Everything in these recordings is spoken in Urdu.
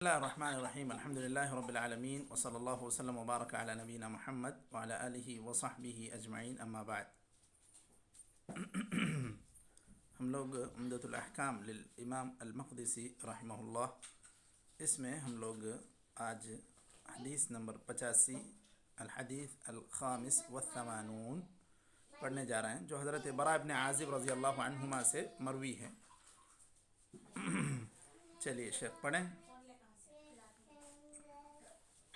بسم الله الرحمن الرحيم. الحمد لله رب العالمين، وصلى الله وسلم وبارك على نبينا محمد وعلى آله وصحبه أجمعين. أما بعد، ہم لوگ عمدۃ الاحکام للامام المقدسی رحمہ اللہ، اس میں ہم لوگ آج حدیث نمبر 85 الحدیث الخامس والثمانون پڑھنے جا رہے ہیں، جو حضرت براء بن عازب رضی اللہ عنہما سے مروی ہے۔ چلیے شیخ پڑھیں۔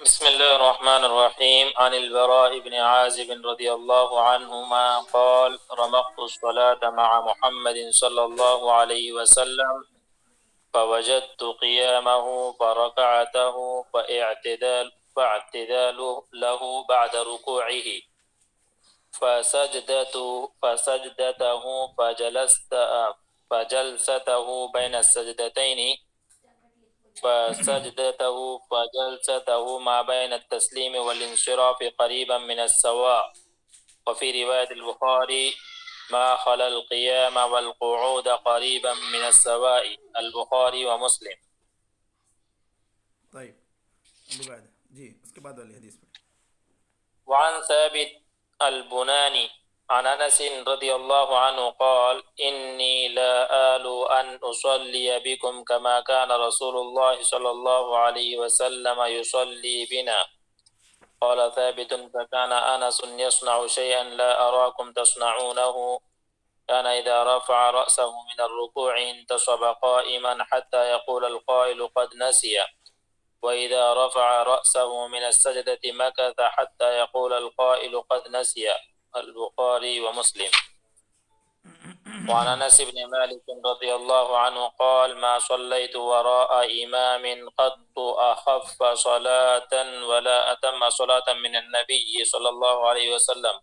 بسم الله الرحمن الرحيم. عن البراء بن عازب رضي الله عنهما قال: رمقت الصلاة مع محمد صلى الله عليه وسلم فوجدت قيامه فركعته فاعتدال له بعد ركوعه فسجدته فجلسته بين السجدتين فجلسته ما بين التسليم والانصراف قريبا من السواء. وفي رواية البخاري ما خلا القيام والقعود قريبا من السواء. البخاري ومسلم. طيب اللي بعده جی اس کے بعد والی حدیث پڑھیں۔ وعن ثابت البناني عن أنس رضي الله عنه قال: إني لا آل أن أصلي بكم كما كان رسول الله صلى الله عليه وسلم يصلي بنا. قال ثابت: فكان أنس يصنع شيئا لا أراكم تصنعونه. كان إذا رفع رأسه من الركوع انتصب قائما حتى يقول القائل قد نسي، وإذا رفع رأسه من السجدة مكث حتى يقول القائل قد نسي. البخاري ومسلم. وعن أنس بن مالك رضي الله عنه قال: ما صليت وراء إمام قط أخف صلاة ولا أتم صلاة من النبي صلى الله عليه وسلم.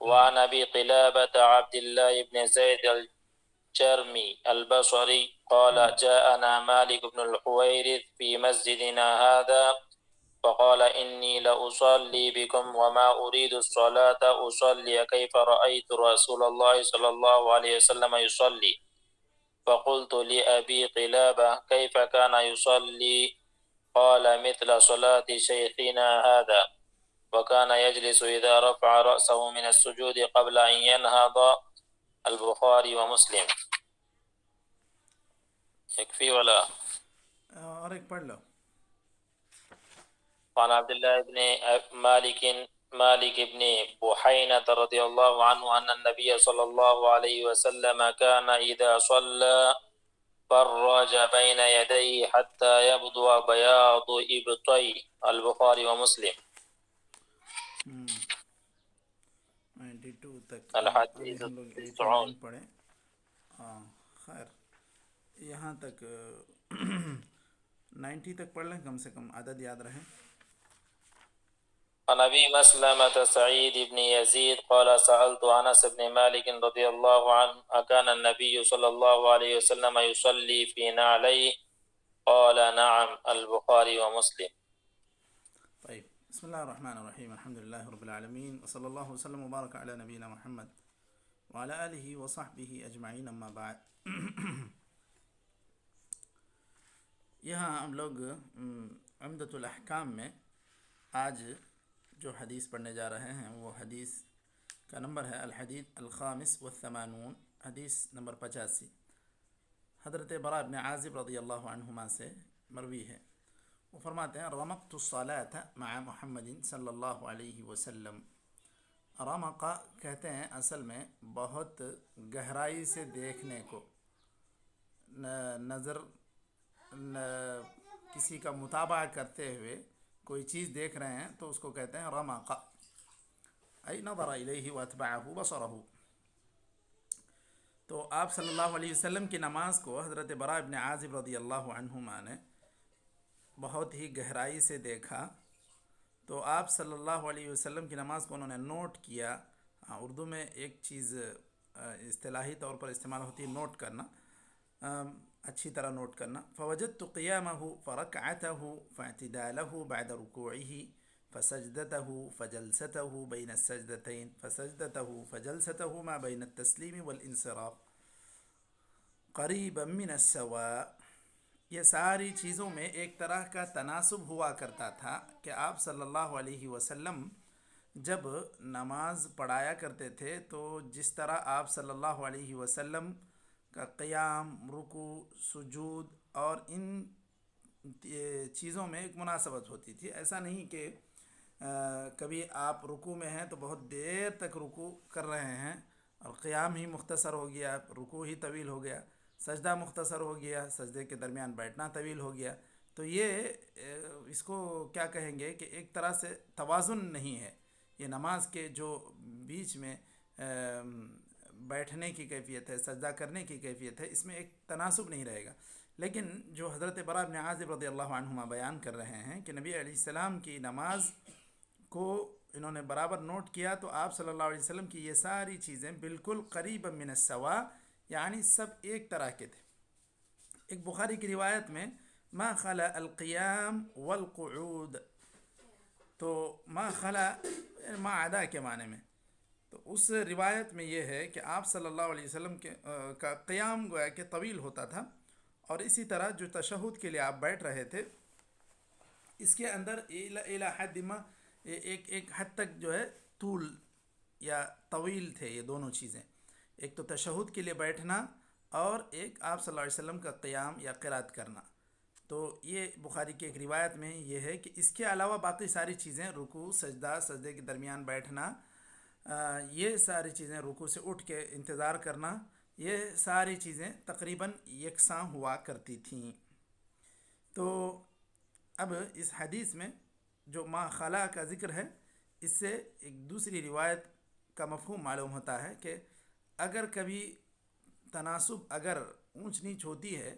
وعن أبي قلابة عبد الله بن زيد الجرمي البصري قال: جاءنا مالك بن الحويرث في مسجدنا هذا فقال: إني لأصلي بكم وما أريد الصلاة أصلي كيف رأيت رسول الله صلى الله عليه وسلم يصلي. فقلت لأبي قلابة: كيف كان يصلي؟ قال: مثل صلاة شيخنا هذا، وكان يجلس إذا رفع رأسه من السجود قبل أن ينهض. البخاري ومسلم. يكفي ولا؟ اور ایک پڑھ لو۔ وعن عبد الله بن مالك بن بحينة رضي الله عنه أن النبي صلى الله عليه وسلم كان إذا صلى فرج بين يديه حتى يبدو بياض إبطيه. البخاري ومسلم. 92 تک ابھی الحديث ہم لوگ 89 التسعون. پڑھیں۔ ہاں خیر، یہاں تک 90 تک پڑھ لیں، کم سے کم عدد یاد رہیں۔ عن أبي مسلمة سعيد بن يزيد قال: سألت أنس بن مالك رضي الله عنه: أكان النبي صلى الله عليه وسلم يصلي في نعليه؟ قال: نعم. البخاري ومسلم. طيب بسم الله الرحمن الرحيم. الحمد لله رب العالمين، وصلى الله وسلم وبارك على نبينا محمد وعلى آله وصحبه أجمعين. أما بعد، یہاں ہم لوگ عمدۃ الاحکام میں آج جو حدیث پڑھنے جا رہے ہیں وہ حدیث کا نمبر ہے الحدیث الخامس والثمانون، حدیث نمبر 85، حضرت براء بن عازب رضی اللہ عنہما سے مروی ہے۔ وہ فرماتے ہیں: رمقت الصلاة مع محمد صلی اللہ علیہ وسلم۔ رمق کہتے ہیں اصل میں بہت گہرائی سے دیکھنے کو، نظر کسی کا متابعہ کرتے ہوئے کوئی چیز دیکھ رہے ہیں تو اس کو کہتے ہیں رمق، ای نظر الیہ واتبعہ بصرہ۔ تو آپ صلی اللہ علیہ وسلم کی نماز کو حضرت براء بن عازب رضی اللہ عنہما نے بہت ہی گہرائی سے دیکھا، تو آپ صلی اللہ علیہ وسلم کی نماز کو انہوں نے نوٹ کیا۔ اردو میں ایک چیز اصطلاحی طور پر استعمال ہوتی ہے نوٹ کرنا، اچھی طرح نوٹ کرنا۔ فوجدت قیامہ فرکعتہ فاعتدالہ بعد رکوعہ فسجدتہ فجلستہ بین السجدتین فسجدتہ فجلستہ ما بین التسلیم والانصراف قریبا من السواء۔ یہ ساری چیزوں میں ایک طرح کا تناسب ہوا کرتا تھا کہ آپ صلی اللہ علیہ وسلم جب نماز پڑھایا کرتے تھے تو جس طرح آپ صلی اللہ علیہ وسلم کا قیام، رکوع، سجود اور ان چیزوں میں ایک مناسبت ہوتی تھی. ایسا نہیں کہ کبھی آپ رکوع میں ہیں تو بہت دیر تک رکوع کر رہے ہیں اور قیام ہی مختصر ہو گیا، رکوع ہی طویل ہو گیا، سجدہ مختصر ہو گیا، سجدے کے درمیان بیٹھنا طویل ہو گیا. تو یہ اس کو کیا کہیں گے کہ ایک طرح سے توازن نہیں ہے. یہ نماز کے جو بیچ میں بیٹھنے کی کیفیت ہے، سجدہ کرنے کی کیفیت ہے، اس میں ایک تناسب نہیں رہے گا. لیکن جو حضرت براء بن عازب رضی اللہ عنہما بیان کر رہے ہیں کہ نبی علیہ السلام کی نماز کو انہوں نے برابر نوٹ کیا تو آپ صلی اللہ علیہ وسلم کی یہ ساری چیزیں بالکل قریب من السوا، یعنی سب ایک طرح کے تھے. ایک بخاری کی روایت میں ما خلا القیام والقعود، تو ما خلا ما عدا کے معنی میں، تو اس روایت میں یہ ہے کہ آپ صلی اللہ علیہ وسلم کا قیام گویا کہ طویل ہوتا تھا، اور اسی طرح جو تشہد کے لیے آپ بیٹھ رہے تھے اس کے اندر الی حد ما ایک حد تک جو ہے طول یا طویل تھے یہ دونوں چیزیں. ایک تو تشہد کے لیے بیٹھنا اور ایک آپ صلی اللہ علیہ وسلم کا قیام یا قرات کرنا. تو یہ بخاری کی ایک روایت میں یہ ہے کہ اس کے علاوہ باقی ساری چیزیں، رکوع، سجدہ، سجدے کے درمیان بیٹھنا، یہ ساری چیزیں، رکوع سے اٹھ کے انتظار کرنا، یہ ساری چیزیں تقریباً یکساں ہوا کرتی تھیں. تو اب اس حدیث میں جو ما خلا کا ذکر ہے، اس سے ایک دوسری روایت کا مفہوم معلوم ہوتا ہے کہ اگر کبھی تناسب اگر اونچ نیچ ہوتی ہے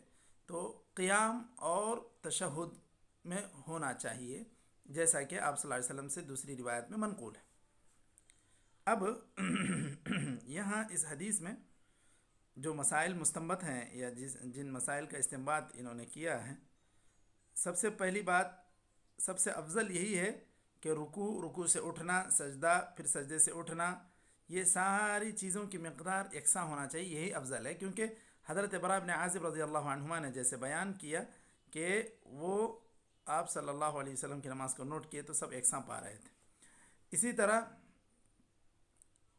تو قیام اور تشہد میں ہونا چاہیے، جیسا کہ آپ صلی اللہ علیہ وسلم سے دوسری روایت میں منقول ہے. اب یہاں اس حدیث میں جو مسائل مستنبط ہیں یا جن مسائل کا استنباط انہوں نے کیا ہے، سب سے پہلی بات، سب سے افضل یہی ہے کہ رکوع سے اٹھنا، سجدہ، پھر سجدے سے اٹھنا، یہ ساری چیزوں کی مقدار یکساں ہونا چاہیے، یہی افضل ہے. کیونکہ حضرت براء بن عازب رضی اللہ عنہما نے جیسے بیان کیا کہ وہ آپ صلی اللہ علیہ وسلم کی نماز کو نوٹ کیے تو سب یکساں پا رہے تھے. اسی طرح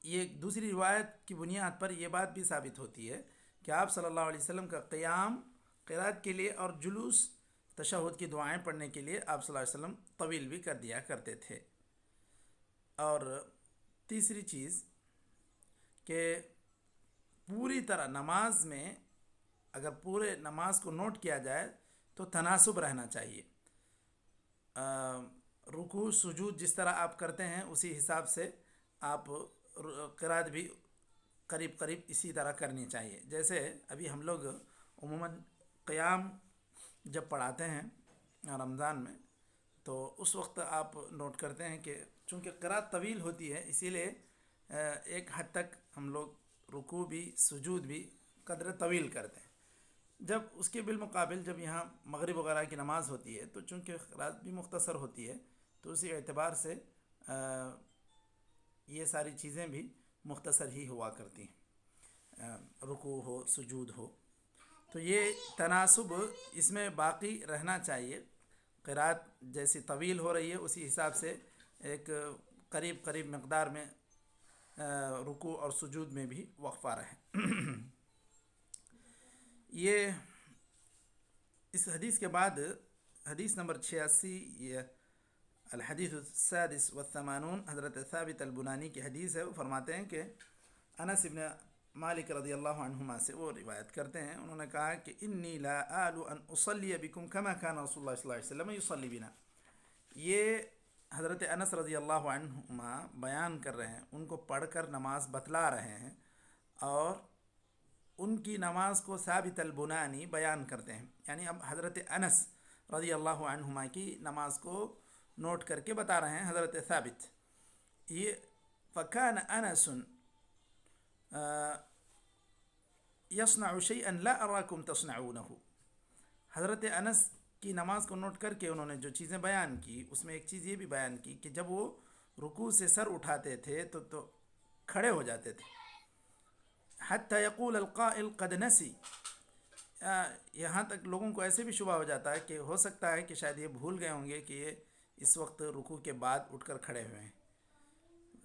یہ دوسری روایت کی بنیاد پر یہ بات بھی ثابت ہوتی ہے کہ آپ صلی اللہ علیہ وسلم کا قیام قرات کے لیے اور جلوس تشہد کی دعائیں پڑھنے کے لیے آپ صلی اللہ علیہ وسلم طویل بھی کر دیا کرتے تھے. اور تیسری چیز کہ پوری طرح نماز میں اگر پورے نماز کو نوٹ کیا جائے تو تناسب رہنا چاہیے. رکوع سجود جس طرح آپ کرتے ہیں اسی حساب سے آپ قرات بھی قریب قریب اسی طرح کرنی چاہیے. جیسے ابھی ہم لوگ عموماً قیام جب پڑھاتے ہیں رمضان میں تو اس وقت آپ نوٹ کرتے ہیں کہ چونکہ قرات طویل ہوتی ہے اسی لیے ایک حد تک ہم لوگ رکوع بھی سجود بھی قدر طویل کرتے ہیں. جب اس کے بالمقابل جب یہاں مغرب وغیرہ کی نماز ہوتی ہے تو چونکہ قرات بھی مختصر ہوتی ہے تو اسی اعتبار سے یہ ساری چیزیں بھی مختصر ہی ہوا کرتی ہیں، رکوع ہو، سجود ہو. تو یہ تناسب اس میں باقی رہنا چاہیے. قرات جیسی طویل ہو رہی ہے اسی حساب سے ایک قریب قریب مقدار میں رکوع اور سجود میں بھی وقفہ رہے. یہ اس حدیث کے بعد حدیث نمبر 86، یہ الحدیث السادس والثمانون، حضرت ثابت البنانی کی حدیث ہے. وہ فرماتے ہیں کہ انس بن مالک رضی اللہ عنہما سے وہ روایت کرتے ہیں، انہوں نے کہا کہ انی لا آل ان اصلی بکم کما کان رسول اللہ صلی اللہ علیہ وسلم یصلی بنا. یہ حضرت انس رضی اللہ عنہما بیان کر رہے ہیں، ان کو پڑھ کر نماز بتلا رہے ہیں، اور ان کی نماز کو ثابت البنانی بیان کرتے ہیں. یعنی اب حضرت انس رضی اللہ عنہما کی نماز کو نوٹ کر کے بتا رہے ہیں حضرت ثابت. یہ فکان انس یصنع شیئا لا اراکم تصنعونہ. حضرت انس کی نماز کو نوٹ کر کے انہوں نے جو چیزیں بیان کی اس میں ایک چیز یہ بھی بیان کی کہ جب وہ رکوع سے سر اٹھاتے تھے تو کھڑے ہو جاتے تھے. حتی یقول القائل قد نسی، یہاں تک لوگوں کو ایسے بھی شبہ ہو جاتا ہے کہ ہو سکتا ہے کہ شاید یہ بھول گئے ہوں گے کہ یہ اس وقت رکوع کے بعد اٹھ کر کھڑے ہوئے ہیں.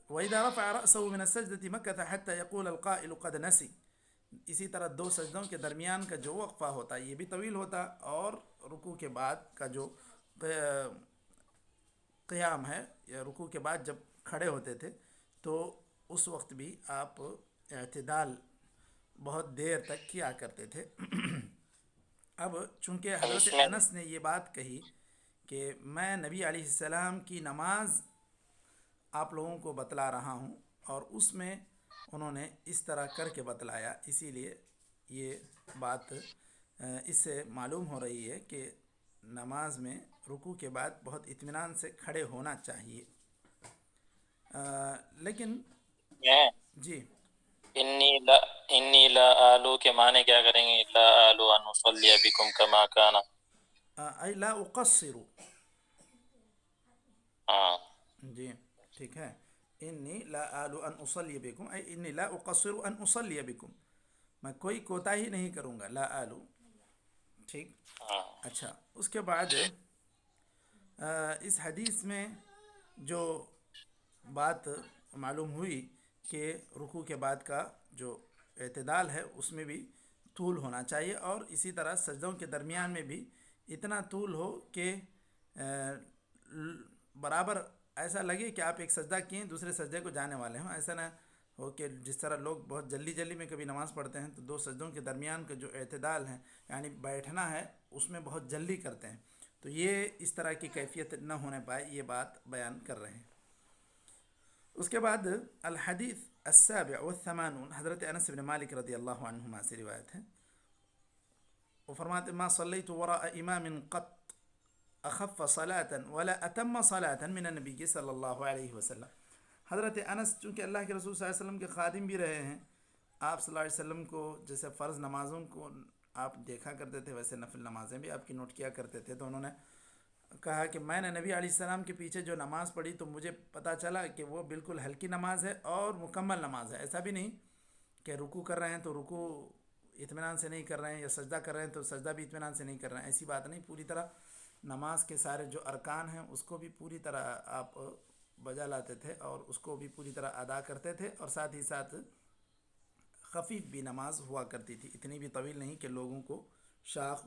وَإِذَا رَفَعَ رَأْسَهُ مِنَ السَّجْدَةِ مَكَثَ حَتَّى يَقُولَ الْقَائِلُ قَدْ نَسِي. اسی طرح دو سجدوں کے درمیان کا جو وقفہ ہوتا ہے یہ بھی طویل ہوتا، اور رکوع کے بعد کا جو قیام ہے یا رکوع کے بعد جب کھڑے ہوتے تھے تو اس وقت بھی آپ اعتدال بہت دیر تک کیا کرتے تھے. اب چونکہ حضرت اس میں انس نے یہ بات کہی کہ میں نبی علیہ السلام کی نماز آپ لوگوں کو بتلا رہا ہوں، اور اس میں انہوں نے اس طرح کر کے بتلایا، اسی لیے یہ بات اس سے معلوم ہو رہی ہے کہ نماز میں رکوع کے بعد بہت اطمینان سے کھڑے ہونا چاہیے. لیکن میں جی انی لا آلو کے معنی کیا کریں گے؟ لا آلو ان اصلی بکم کما کانا. ای لا اقصر. ہاں جی ٹھیک ہے. انی لا آلو ان اصلی بکم ای انی لا اقصر ان اصلی بکم، میں کوئی کوتاہی نہیں کروں گا. لا آلو ٹھیک. ہاں اچھا، اس کے بعد اس حدیث میں جو بات معلوم ہوئی کہ رکوع کے بعد کا جو اعتدال ہے اس میں بھی طول ہونا چاہیے، اور اسی طرح سجدوں کے درمیان میں بھی اتنا طول ہو کہ برابر ایسا لگے کہ آپ ایک سجدہ کیے دوسرے سجدے کو جانے والے ہوں. ایسا نہ ہو کہ جس طرح لوگ بہت جلدی جلدی میں کبھی نماز پڑھتے ہیں تو دو سجدوں کے درمیان کا جو اعتدال ہے یعنی بیٹھنا ہے اس میں بہت جلدی کرتے ہیں، تو یہ اس طرح کی کیفیت نہ ہونے پائے، یہ بات بیان کر رہے ہیں. اس کے بعد الحدیث السابع والثمانون، حضرت انس بن مالک رضی اللہ عنہما سے روایت ہے. وہ فرماتے ما صلیت وراء امام قط اخف صلاة ولا اتم صلاة من النبی صلی اللہ علیہ وسلم. حضرت انس چونکہ اللہ کے رسول صلی اللہ علیہ وسلم کے خادم بھی رہے ہیں، آپ صلی اللہ علیہ وسلم کو جیسے فرض نمازوں کو آپ دیکھا کرتے تھے ویسے نفل نمازیں بھی آپ کی نوٹ کیا کرتے تھے، تو انہوں نے کہا کہ میں نے نبی علیہ السلام کے پیچھے جو نماز پڑھی تو مجھے پتہ چلا کہ وہ بالکل ہلکی نماز ہے اور مکمل نماز ہے. ایسا بھی نہیں کہ رکوع کر رہے ہیں تو رکوع اطمینان سے نہیں کر رہے ہیں، یا سجدہ کر رہے ہیں تو سجدہ بھی اطمینان سے نہیں کر رہے ہیں، ایسی بات نہیں. پوری طرح نماز کے سارے جو ارکان ہیں اس کو بھی پوری طرح آپ بجا لاتے تھے اور اس کو بھی پوری طرح ادا کرتے تھے، اور ساتھ ہی ساتھ خفیف بھی نماز ہوا کرتی تھی، اتنی بھی طویل نہیں کہ لوگوں کو شاخ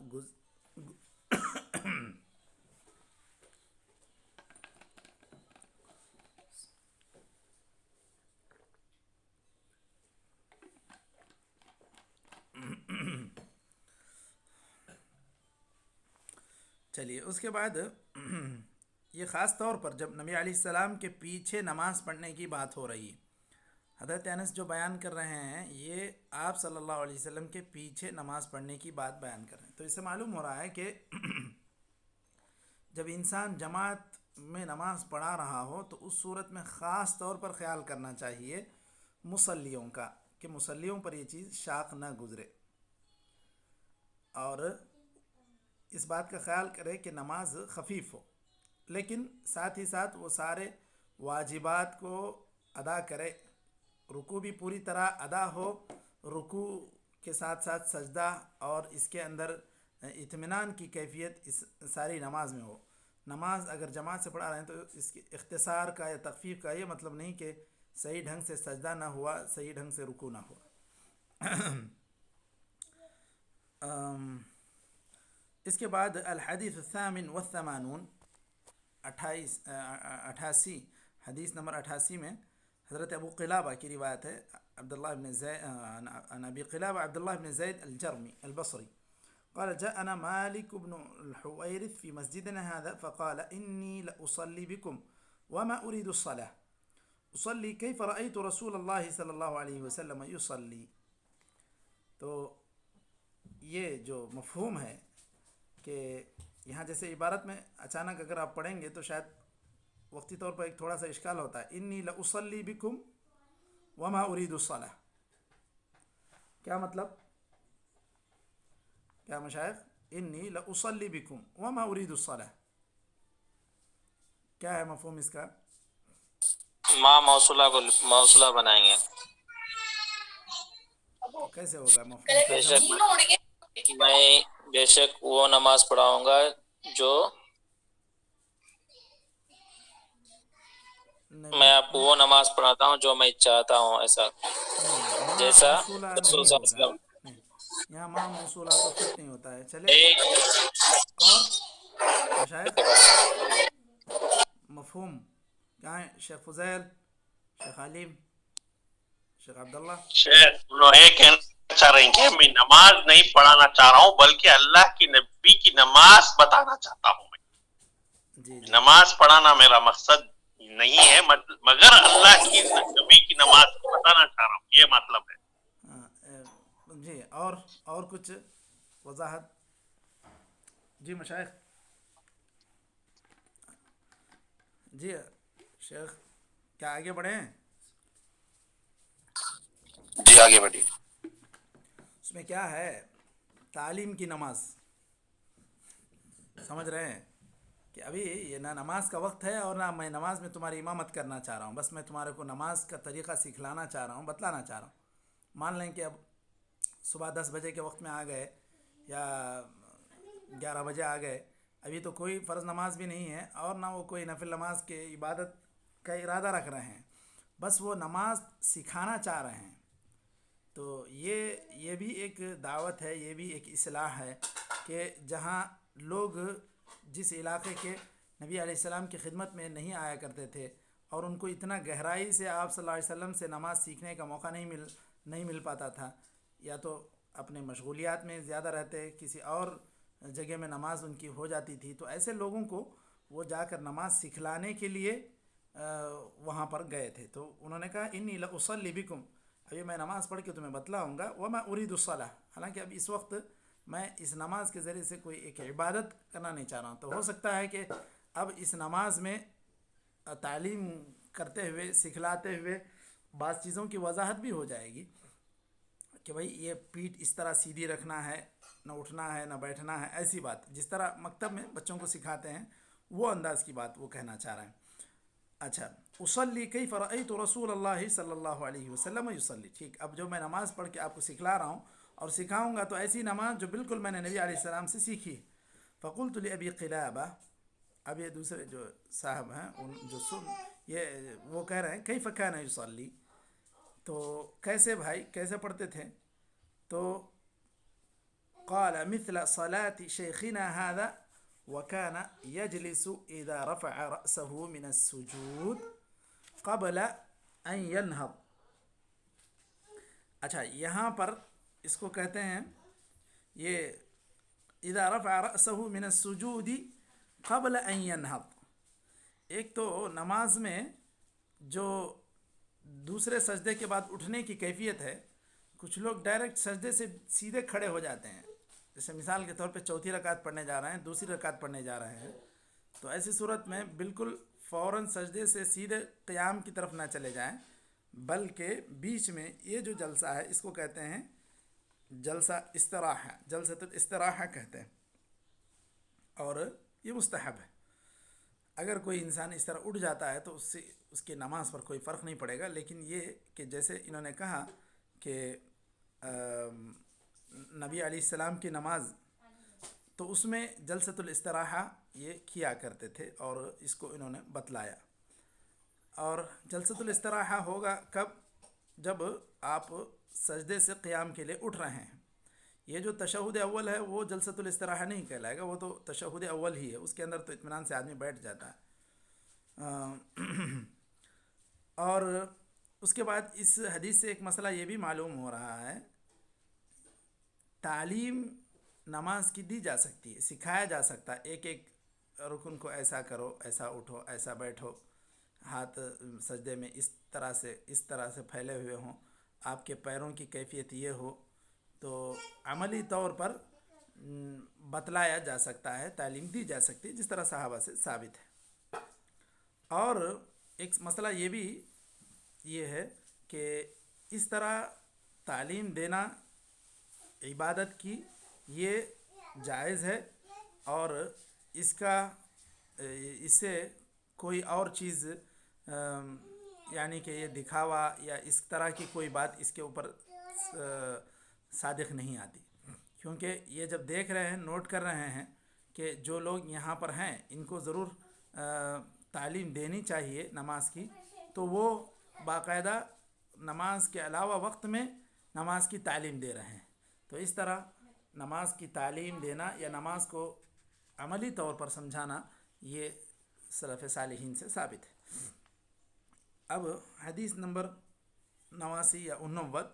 چلیے. اس کے بعد یہ خاص طور پر جب نبی علیہ السلام کے پیچھے نماز پڑھنے کی بات ہو رہی ہے، حضرت انس جو بیان کر رہے ہیں یہ آپ صلی اللہ علیہ وسلم کے پیچھے نماز پڑھنے کی بات بیان کر رہے ہیں. تو اس سے معلوم ہو رہا ہے کہ جب انسان جماعت میں نماز پڑھا رہا ہو تو اس صورت میں خاص طور پر خیال کرنا چاہیے مصلیوں کا، کہ مصلیوں پر یہ چیز شاق نہ گزرے، اور اس بات کا خیال کرے کہ نماز خفیف ہو، لیکن ساتھ ہی ساتھ وہ سارے واجبات کو ادا کرے. رکوع بھی پوری طرح ادا ہو، رکوع کے ساتھ ساتھ سجدہ اور اس کے اندر اطمینان کی کیفیت اس ساری نماز میں ہو. نماز اگر جماعت سے پڑھا رہے ہیں تو اس کی اختصار کا یا تخفیف کا یہ مطلب نہیں کہ صحیح ڈھنگ سے سجدہ نہ ہوا، صحیح ڈھنگ سے رکوع نہ ہوا. اس کے بعد الحدیث الثامن والثمانون، 88 حدیث نمبر 88 میں حضرت ابو قلابہ کی روایت ہے. عبداللہ بن زید عن ابی قلابہ عبداللہ بن زید الجرمی البصری قال جاءنا مالك بن الحويرث في مسجدنا هذا فقال إني لأصلي بكم وما أريد الصلاة أصلي كيف رأيت رسول الله صلى الله عليه وسلم يصلي. تو یہ جو مفہوم ہے کہ یہاں جیسے عبارت میں اچانک اگر آپ پڑھیں گے تو شاید وقتی طور پر ایک تھوڑا سا اشکال ہوتا ہے. انی لأصلی بکم وما ارید الصلاة، کیا مطلب؟ کیا مشائخ؟ انی لأصلی بکم وما ارید الصلاة، کیا ہے مفہوم اس کا؟ ماں موصولہ کو موصولہ بنائیں گے. تو کیسے ہوگا مفہوم بے ترجمہ؟ شک میں بے شک وہ نماز پڑھاؤں گا جو میں آپ کو وہ نماز پڑھاتا ہوں جو میں چاہتا ہوں، ایسا نہیں، ماں جیسا موصولہ رسول نہیں صلی اللہ ہوگا، علیہ نہیں یہاں ماں موصولہ تو فٹ نہیں ہوتا ہے. چلے وسلم. اور مشائخ مفہوم کہاں ہیں؟ شیخ فضیل، شیخ علیم، شیخ عبداللہ. شیخ وہ یہ کہنا چاہ رہے ہیں کہ میں نماز نہیں پڑھانا چاہ رہا ہوں بلکہ اللہ کی نبی کی نماز بتانا چاہتا ہوں. جی جی نماز پڑھانا میرا مقصد نہیں ہے، مگر اللہ کی نبی کی نماز بتانا چاہ رہا ہوں، یہ مطلب ہے. جی. اور کچھ وضاحت؟ جی مشائخ. جی شیخ کیا آگے بڑھیں؟ جی آگے بڑھیے. اس میں کیا ہے؟ تعلیم کی نماز. سمجھ رہے ہیں کہ ابھی یہ نہ نماز کا وقت ہے اور نہ میں نماز میں تمہاری امامت کرنا چاہ رہا ہوں، بس میں تمہارے کو نماز کا طریقہ سکھلانا چاہ رہا ہوں، بتلانا چاہ رہا ہوں. مان لیں کہ اب صبح 10 بجے کے وقت میں آ گئے یا 11 بجے آ گئے، ابھی تو کوئی فرض نماز بھی نہیں ہے اور نہ وہ کوئی نفل نماز کے عبادت کا ارادہ رکھ رہے ہیں، بس وہ نماز سکھانا چاہ رہے ہیں. تو یہ بھی ایک دعوت ہے، یہ بھی ایک اصلاح ہے کہ جہاں لوگ جس علاقے کے نبی علیہ السلام کی خدمت میں نہیں آیا کرتے تھے اور ان کو اتنا گہرائی سے آپ صلی اللہ علیہ وسلم سے نماز سیکھنے کا موقع نہیں مل پاتا تھا، یا تو اپنے مشغولیات میں زیادہ رہتے، کسی اور جگہ میں نماز ان کی ہو جاتی تھی، تو ایسے لوگوں کو وہ جا کر نماز سکھلانے کے لیے وہاں پر گئے تھے. تو انہوں نے کہا انی لاصلی بکم، ابھی میں نماز پڑھ کے تمہیں بتلاؤں گا، وما ارید الصلاح، حالانکہ اب اس وقت میں اس نماز کے ذریعے سے کوئی ایک عبادت کرنا نہیں چاہ رہا ہوں. تو ہو سکتا ہے کہ اب اس نماز میں تعلیم کرتے ہوئے، سکھلاتے ہوئے بعض چیزوں کی وضاحت بھی ہو جائے گی کہ بھائی یہ پیٹھ اس طرح سیدھی رکھنا ہے، نہ اٹھنا ہے نہ بیٹھنا ہے، ایسی بات جس طرح مکتب میں بچوں کو سکھاتے ہیں وہ انداز کی بات وہ کہنا چاہ رہے ہیں. اچھا، اصلی کیف رأیت رسول اللہ صلی اللہ علیہ وسلم یصلی. ٹھیک، اب جو میں نماز پڑھ کے آپ کو سکھلا رہا ہوں اور سکھاؤں گا تو ایسی نماز جو بالکل میں نے نبی علیہ السلام سے سیکھی. فقلت لأبی قلابہ، اب یہ دوسرے جو صاحب ہیں جو یہ وہ کہہ رہے ہیں کیف کان یصلی، تو کیسے بھائی کیسے پڑھتے تھے؟ تو قال مثل صلاة شيخنا هذا وكان يجلس إذا رفع رأسه من السجود قبل أن ينهض. اچھا، یہاں پر اس کو کہتے ہیں یہ اذا رفع رأسه من السجود قبل ان ينهض. ایک تو نماز میں جو دوسرے سجدے کے بعد اٹھنے کی کیفیت ہے، کچھ لوگ ڈائریکٹ سجدے سے سیدھے کھڑے ہو جاتے ہیں، جیسے مثال کے طور پہ چوتھی رکعت پڑھنے جا رہے ہیں، دوسری رکعت پڑھنے جا رہے ہیں، تو ایسی صورت میں بالکل فوراً سجدے سے سیدھے قیام کی طرف نہ چلے جائیں، بلکہ بیچ میں یہ جو جلسہ ہے اس کو کہتے ہیں جلسہ استراحہ، جلسۃ الاستراحہ کہتے ہیں، اور یہ مستحب ہے. اگر کوئی انسان اس طرح اٹھ جاتا ہے تو اس سے اس کی نماز پر کوئی فرق نہیں پڑے گا، لیکن یہ کہ جیسے انہوں نے کہا کہ نبی علیہ السلام کی نماز تو اس میں جلسۃ الاستراحہ یہ کیا کرتے تھے اور اس کو انہوں نے بتلایا. اور جلسۃ الاستراحہ ہوگا کب؟ جب آپ سجدے سے قیام کے لیے اٹھ رہے ہیں. یہ جو تشہد اول ہے وہ جلسۃ الاستراحہ نہیں کہلائے گا، وہ تو تشہد اول ہی ہے، اس کے اندر تو اطمینان سے آدمی بیٹھ جاتا ہے. اور اس کے بعد اس حدیث سے ایک مسئلہ یہ بھی معلوم ہو رہا ہے، تعلیم نماز کی دی جا سکتی ہے، سکھایا جا سکتا ہے، ایک ایک رکن کو ایسا کرو، ایسا اٹھو، ایسا بیٹھو، ہاتھ سجدے میں اس طرح سے پھیلے ہوئے ہوں، آپ کے پیروں کی کیفیت یہ ہو، تو عملی طور پر بتلایا جا سکتا ہے، تعلیم دی جا سکتی ہے، جس طرح صحابہ سے ثابت ہے. اور ایک مسئلہ یہ بھی یہ ہے کہ اس طرح تعلیم دینا عبادت کی یہ جائز ہے، اور اس سے کوئی اور چیز یعنی کہ یہ دکھاوا یا اس طرح کی کوئی بات اس کے اوپر صادق نہیں آتی، کیونکہ یہ جب دیکھ رہے ہیں، نوٹ کر رہے ہیں کہ جو لوگ یہاں پر ہیں ان کو ضرور تعلیم دینی چاہیے نماز کی، تو وہ باقاعدہ نماز کے علاوہ وقت میں نماز کی تعلیم دے رہے ہیں۔ تو اس طرح نماز کی تعلیم دینا یا نماز کو عملی طور پر سمجھانا یہ سلف صالحین سے ثابت ہے۔ اب حدیث نمبر 89 یا 89،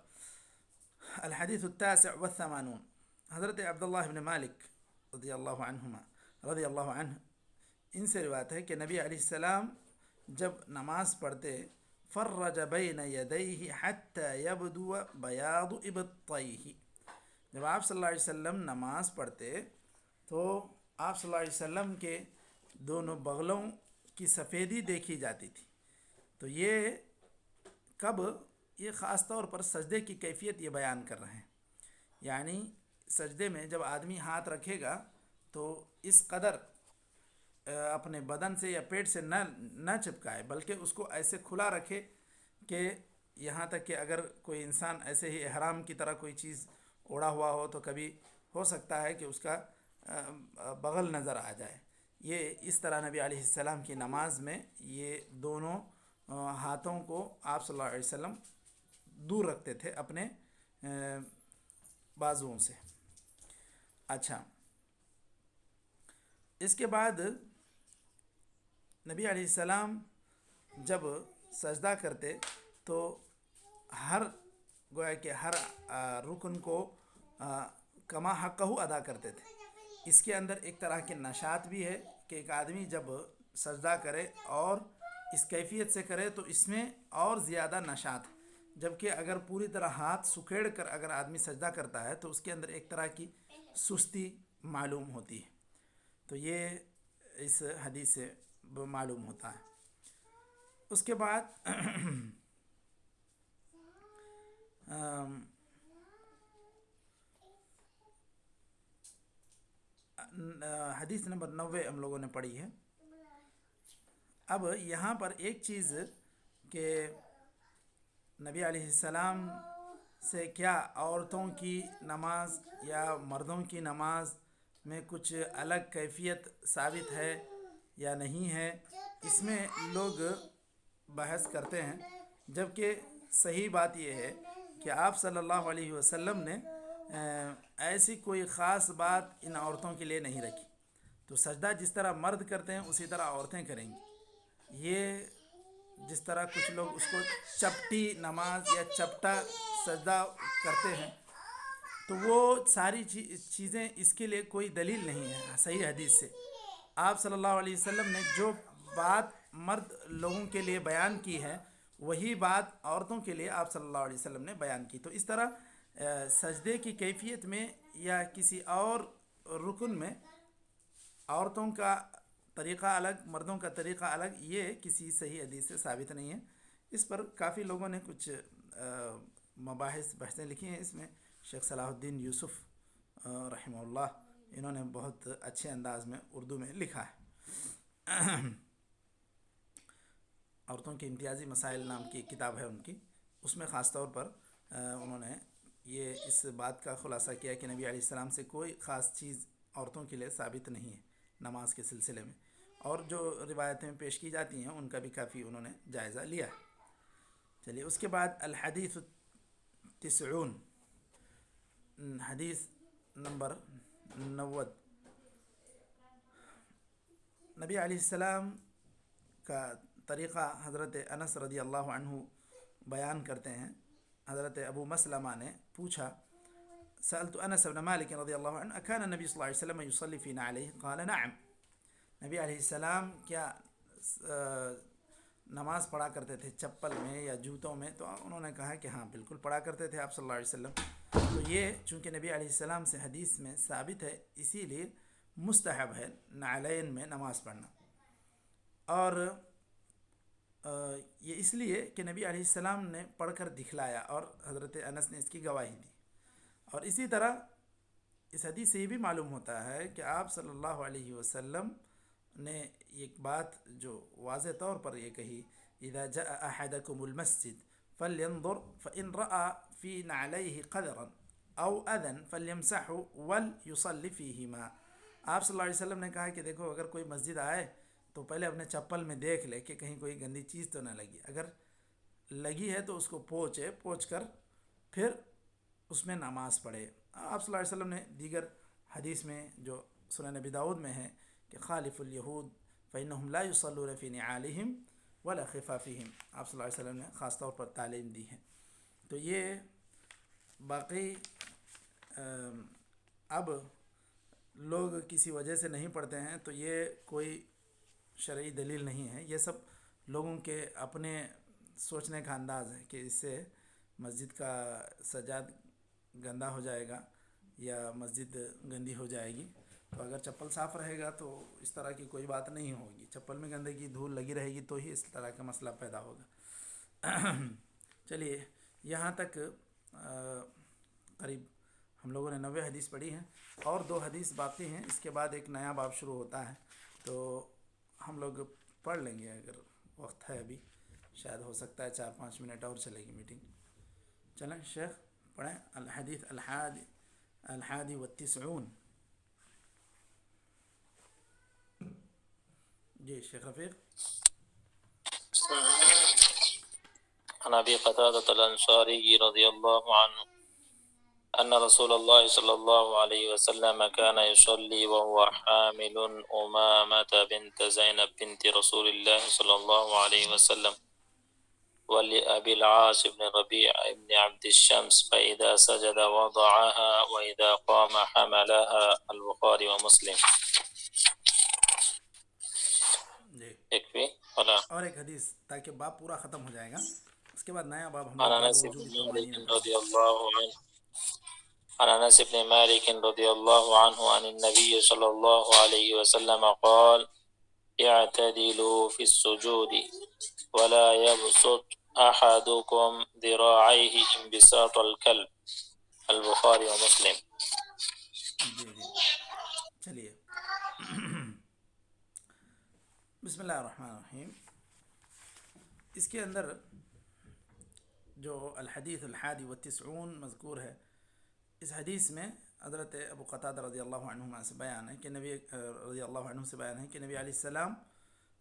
الحدیث التاسع والثمانون، حضرت عبداللہ بن مالک رضی اللہ عنہ ان سے روایت ہے کہ نبی علیہ السلام جب نماز پڑھتے فرج بین یدیہ حتی یبدو بیاض ابطیہ، جب آپ صلی اللہ علیہ وسلم نماز پڑھتے تو آپ صلی اللہ علیہ وسلم کے دونوں بغلوں کی سفیدی دیکھی جاتی تھی۔ تو یہ کب؟ یہ خاص طور پر سجدے کی کیفیت یہ بیان کر رہے ہیں، یعنی سجدے میں جب آدمی ہاتھ رکھے گا تو اس قدر اپنے بدن سے یا پیٹ سے نہ چپکائے، بلکہ اس کو ایسے کھلا رکھے کہ یہاں تک کہ اگر کوئی انسان ایسے ہی احرام کی طرح کوئی چیز اوڑھا ہوا ہو تو کبھی ہو سکتا ہے کہ اس کا بغل نظر آ جائے۔ یہ اس طرح نبی علیہ السلام کی نماز میں یہ دونوں ہاتھوں کو آپ صلی اللہ علیہ وسلم دور رکھتے تھے اپنے بازوؤں سے۔ اچھا، اس کے بعد نبی علیہ السلام جب سجدہ کرتے تو گویا کہ ہر رکن کو کما حقہ ادا کرتے تھے۔ اس کے اندر ایک طرح کے نشاط بھی ہے کہ ایک آدمی جب سجدہ کرے اور اس کیفیت سے کرے تو اس میں اور زیادہ نشاط ہے، جبکہ اگر پوری طرح ہاتھ سکیڑ کر اگر آدمی سجدہ کرتا ہے تو اس کے اندر ایک طرح کی سستی معلوم ہوتی ہے۔ تو یہ اس حدیث سے معلوم ہوتا ہے۔ اس کے بعد حدیث نمبر 90 ہم لوگوں نے پڑھی ہے۔ اب یہاں پر ایک چیز کہ نبی علیہ السلام سے کیا عورتوں کی نماز یا مردوں کی نماز میں کچھ الگ کیفیت ثابت ہے یا نہیں ہے، اس میں لوگ بحث کرتے ہیں، جبکہ صحیح بات یہ ہے کہ آپ صلی اللہ علیہ وسلم نے ایسی کوئی خاص بات ان عورتوں کے لیے نہیں رکھی۔ تو سجدہ جس طرح مرد کرتے ہیں اسی طرح عورتیں کریں گی۔ یہ جس طرح کچھ لوگ اس کو چپٹی نماز یا چپٹا سجدہ کرتے ہیں، تو وہ ساری چیزیں اس کے لیے کوئی دلیل نہیں ہے صحیح حدیث سے۔ آپ صلی اللہ علیہ وسلم نے جو بات مرد لوگوں کے لیے بیان کی ہے وہی بات عورتوں کے لیے آپ صلی اللہ علیہ وسلم نے بیان کی۔ تو اس طرح سجدے کی کیفیت میں یا کسی اور رکن میں عورتوں کا طریقہ الگ، مردوں کا طریقہ الگ، یہ کسی صحیح حدیث سے ثابت نہیں ہے۔ اس پر کافی لوگوں نے کچھ بحثیں لکھی ہیں۔ اس میں شیخ صلاح الدین یوسف رحمہ اللہ، انہوں نے بہت اچھے انداز میں اردو میں لکھا ہے۔ عورتوں کے امتیازی مسائل نام کی کتاب ہے ان کی، اس میں خاص طور پر انہوں نے یہ اس بات کا خلاصہ کیا کہ نبی علیہ السلام سے کوئی خاص چیز عورتوں کے لیے ثابت نہیں ہے نماز کے سلسلے میں، اور جو روایتیں پیش کی جاتی ہیں ان کا بھی کافی انہوں نے جائزہ لیا ہے۔ چلیے، اس کے بعد الحدیث 90، حدیث نمبر 90، نبی علیہ السلام کا طریقہ حضرت انس رضی اللہ عنہ بیان کرتے ہیں۔ حضرت ابو مسلمہ نے پوچھا، سألت انس بن مالک رضی اللہ عنہ اکان النبی صلی اللہ علیہ وسلم یصلی فی نعلیہ قال نعم، نبی علیہ السلام کیا نماز پڑھا کرتے تھے چپل میں یا جوتوں میں؟ تو انہوں نے کہا کہ ہاں بالکل پڑھا کرتے تھے آپ صلی اللہ علیہ وسلم۔ تو یہ چونکہ نبی علیہ السلام سے حدیث میں ثابت ہے، اسی لیے مستحب ہے نعلین میں نماز پڑھنا، اور یہ اس لیے کہ نبی علیہ السلام نے پڑھ کر دکھلایا اور حضرت انس نے اس کی گواہی دی۔ اور اسی طرح اس حدیث سے یہ بھی معلوم ہوتا ہے کہ آپ صلی اللہ علیہ وسلم نے ایک بات جو واضح طور پر یہ کہی، اذا جاء احدکم المسجد فلینظر فان رأى فی نعلیہ قدرا، او اذن فلیمسح ولیصلی فیہما۔ آپ صلی اللہ علیہ وسلم نے کہا کہ دیکھو اگر کوئی مسجد آئے تو پہلے اپنے چپل میں دیکھ لے کہ کہیں کوئی گندی چیز تو نہ لگی، اگر لگی ہے تو اس کو پوچھ کر پھر اس میں نماز پڑھے۔ آپ صلی اللہ علیہ وسلم نے دیگر حدیث میں جو سنن ابی داؤد میں ہے کہ خالف الیہود فإنہم لا یصلون فی نعالہم ولا خفافہم، آپ صلی اللہ علیہ وسلم نے خاص طور پر تعلیم دی ہے۔ تو یہ باقی اب لوگ کسی وجہ سے نہیں پڑھتے ہیں تو یہ کوئی شرعی دلیل نہیں ہے، یہ سب لوگوں کے اپنے سوچنے کا انداز ہے کہ اس سے مسجد کا سجاد گندا ہو جائے گا یا مسجد گندی ہو جائے گی۔ تو اگر چپل صاف رہے گا تو اس طرح کی کوئی بات نہیں ہوگی، چپل میں گندگی دھول لگی رہے گی تو ہی اس طرح کا مسئلہ پیدا ہوگا۔ چلیے یہاں تک قریب ہم لوگوں نے 90 حدیث پڑھی ہیں، اور 2 حدیث باقی ہیں، اس کے بعد ایک نیا باب شروع ہوتا ہے تو ہم لوگ پڑھ لیں گے اگر وقت ہے، ابھی شاید ہو سکتا ہے 4-5 منٹ اور چلے گی میٹنگ۔ چلیں شیخ پڑھیں الحدیث الحادی والتسعون۔ جی شیخ رفیق۔ عن ابي قتادة الانصاري رضي الله عنه ان رسول الله صلى الله عليه وسلم كان يصلي وهو حامل امامة بنت زينب بنت رسول الله صلى الله عليه وسلم ولأبي العاص بن ربيع بن عبد الشمس فإذا سجد وضعها وإذا قام حملها، البخاری ومسلم۔ جی اور ایک حدیث تاکہ باب پورا ختم ہو جائے گا، اس کے بعد نیا باب ہم عن لوگ باب انس وجوب بن الطمأنینہ مالك پڑھیں گے۔ رضي الله عنه عن انس بن مالك رضي الله عنه عن النبي صلى الله عليه وسلم قال اعتدلوا في السجود ولا يبسط احدكم ذراعيه انبساط الكلب، البخاری ومسلم۔ جی چلیے بسم اللہ الرحمن الرحیم۔ اس کے اندر جو الحدیث الحادی والتسعون مذکور ہے، اس حدیث میں حضرت ابو قتادہ رضی اللہ عنہ سے بیان ہے کہ نبی رضی اللہ عنہ سے بیان ہے کہ نبی علیہ السلام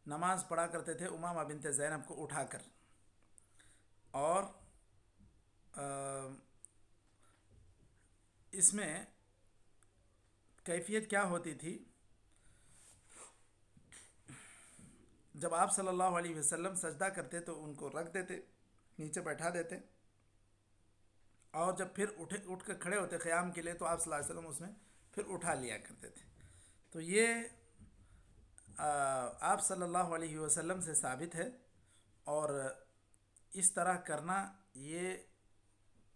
نماز پڑھا کرتے تھے امامہ بنت زینب کو اٹھا کر، اور اس میں کیفیت کیا ہوتی تھی، جب آپ صلی اللہ علیہ وسلم سجدہ کرتے تو ان کو رکھ دیتے، نیچے بیٹھا دیتے، اور جب پھر اٹھ کر کھڑے ہوتے قیام کے لیے تو آپ صلی اللہ علیہ وسلم اس میں پھر اٹھا لیا کرتے تھے۔ تو یہ آپ صلی اللہ علیہ وسلم سے ثابت ہے، اور اس طرح کرنا یہ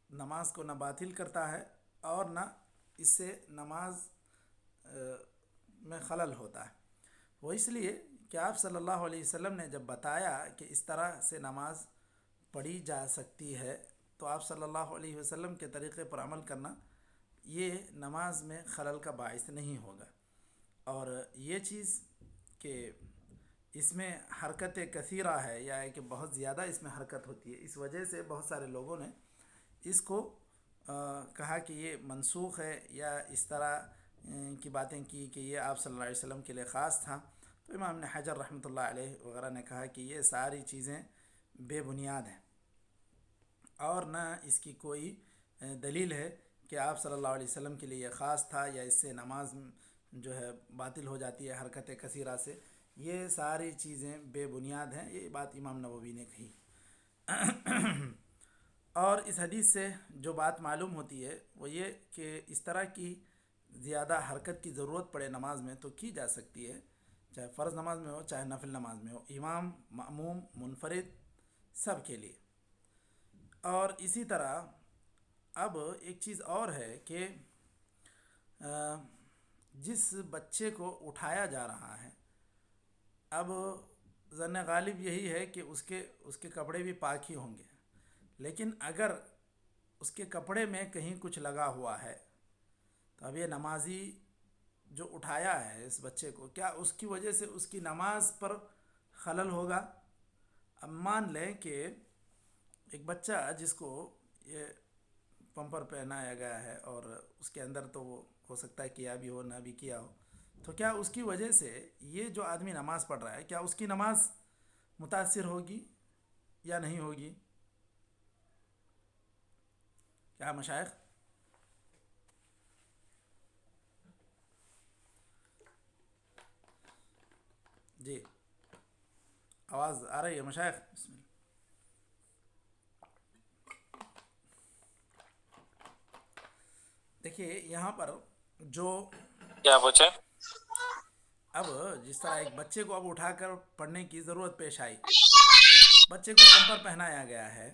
نماز کو نہ باطل کرتا ہے اور نہ اس سے نماز میں خلل ہوتا ہے۔ وہ اس لیے کہ آپ صلی اللہ علیہ وسلم نے جب بتایا کہ اس طرح سے نماز پڑھی جا سکتی ہے تو آپ صلی اللہ علیہ وسلم کے طریقے پر عمل کرنا یہ نماز میں خلل کا باعث نہیں ہوگا۔ اور یہ چیز کہ اس میں حرکت کثیرہ ہے یا کہ بہت زیادہ اس میں حرکت ہوتی ہے، اس وجہ سے بہت سارے لوگوں نے اس کو کہا کہ یہ منسوخ ہے یا اس طرح کی باتیں کی کہ یہ آپ صلی اللہ علیہ وسلم کے لیے خاص تھا۔ تو امام ابن حجر رحمۃ اللہ علیہ وغیرہ نے کہا کہ یہ ساری چیزیں بے بنیاد ہیں، اور نہ اس کی کوئی دلیل ہے کہ آپ صلی اللہ علیہ وسلم کے لیے یہ خاص تھا یا اس سے نماز جو ہے باطل ہو جاتی ہے حرکت کثیرہ سے۔ یہ ساری چیزیں بے بنیاد ہیں، یہ بات امام نووی نے کہی۔ اور اس حدیث سے جو بات معلوم ہوتی ہے وہ یہ کہ اس طرح کی زیادہ حرکت کی ضرورت پڑے نماز میں تو کی جا سکتی ہے، چاہے فرض نماز میں ہو چاہے نفل نماز میں ہو، امام، مأموم، منفرد، سب کے لیے۔ اور اسی طرح اب ایک چیز اور ہے کہ جس بچے کو اٹھایا جا رہا ہے، اب ظن غالب یہی ہے کہ اس کے کپڑے بھی پاک ہی ہوں گے، لیکن اگر اس کے کپڑے میں کہیں کچھ لگا ہوا ہے تو اب یہ نمازی جو اٹھایا ہے اس بچے کو، کیا اس کی وجہ سے اس کی نماز پر خلل ہوگا؟ اب مان لیں کہ ایک بچہ جس کو یہ پمپر پہنایا گیا ہے اور اس کے اندر تو وہ ہو سکتا ہے کیا بھی ہو نہ بھی کیا ہو، تو کیا اس کی وجہ سے یہ جو آدمی نماز پڑھ رہا ہے کیا اس کی نماز متاثر ہوگی یا نہیں ہوگی؟ کیا مشائخ؟ جی آواز آ رہی ہے مشائخ؟ بسم اللہ۔ دیکھیے یہاں پر جو کیا پوچھے؟ اب جس طرح ایک بچے کو اب اٹھا کر پڑھنے کی ضرورت پیش آئی، بچے کو پمپر پہنایا گیا ہے،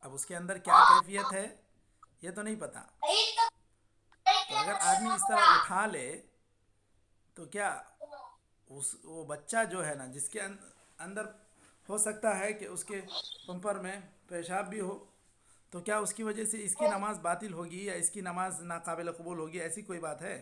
اب اس کے اندر کیا کیفیت ہے یہ تو نہیں پتہ، تو اگر آدمی اس طرح اٹھا لے تو کیا وہ بچہ جو ہے نا جس کے اندر ہو سکتا ہے کہ اس کے پمپر میں پیشاب بھی ہو، تو کیا اس کی وجہ سے اس کی نماز باطل ہوگی یا اس کی نماز ناقابل قبول ہوگی؟ ایسی کوئی بات ہے؟